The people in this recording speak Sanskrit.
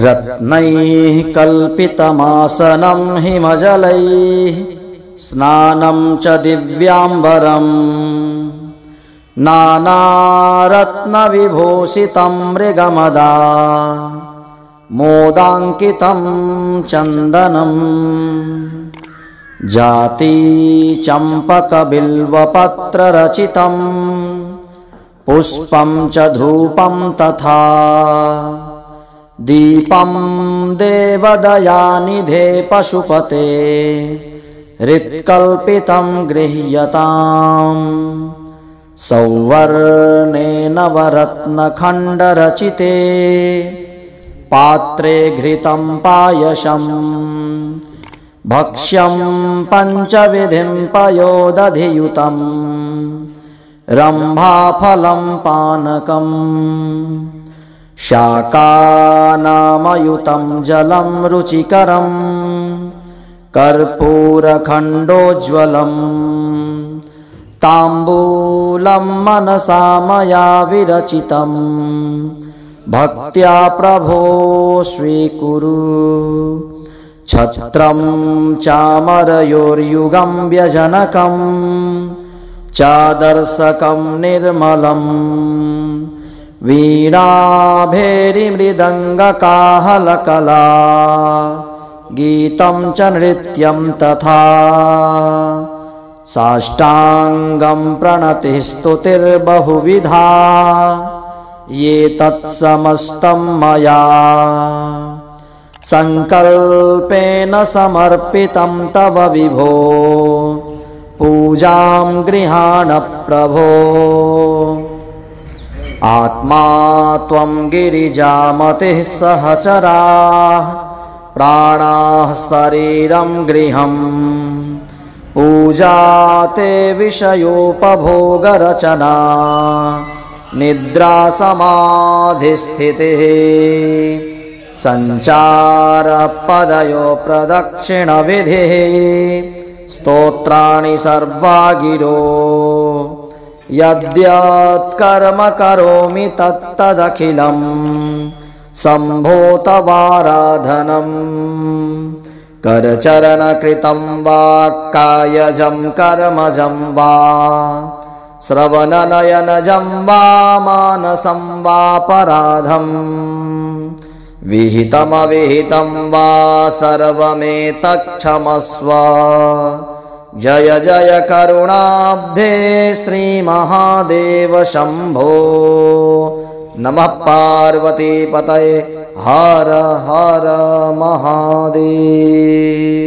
रत्नैः कल्पितमासनं हिमजलैः स्नानं च दिव्याम्बरम् नानारत्नविभूषितं मृगमदा मोदाङ्कितं चन्दनम् जाती चम्पकबिल्वपत्ररचितं पुष्पं च धूपं तथा दीपं देवदयानिधे पशुपते हृत्कल्पितं गृह्यताम् सौवर्णेन नवरत्नखण्डरचिते पात्रे घृतं पायसम् भक्ष्यं पञ्चविधिं पयोदधियुतं रम्भाफलं पानकम् शाकानामयुतं जलं रुचिकरं कर्पूरखण्डोज्ज्वलम् ताम्बूलं मनसा मया विरचितं भक्त्या प्रभो स्वीकुरु छत्रं चामरयोर्युगं व्यजनकं चादर्शकं निर्मलम् वीणाभेरीमृदङ्गकाहलकला गीतं च नृत्यं तथा साष्टाङ्गं प्रणतिः स्तुतिर्बहुविधा ये तत्समस्तं मया संकल्पेन समर्पितं तव विभो पूजां गृहाण प्रभो आत्मा त्वं गिरिजामतिः सहचराः प्राणाः शरीरं गृहम् पूजा ते विषयोपभोगरचना निद्रा समाधिस्थितिः सञ्चारपदयो प्रदक्षिणविधिः स्तोत्राणि सर्वा गिरो यद्यत्कर्म करोमि तत्तदखिलं शम्भो तवाराधनम् करचरणकृतं वा कायजं कर्मजं वा श्रवणनयनजं वा मानसं वापराधम् विहितमविहितं वा सर्वमेतत्क्षमस्व जय जय करुणाब्धे श्रीमहादेव शम्भो नमः पार्वतीपतये हर हर महादेव।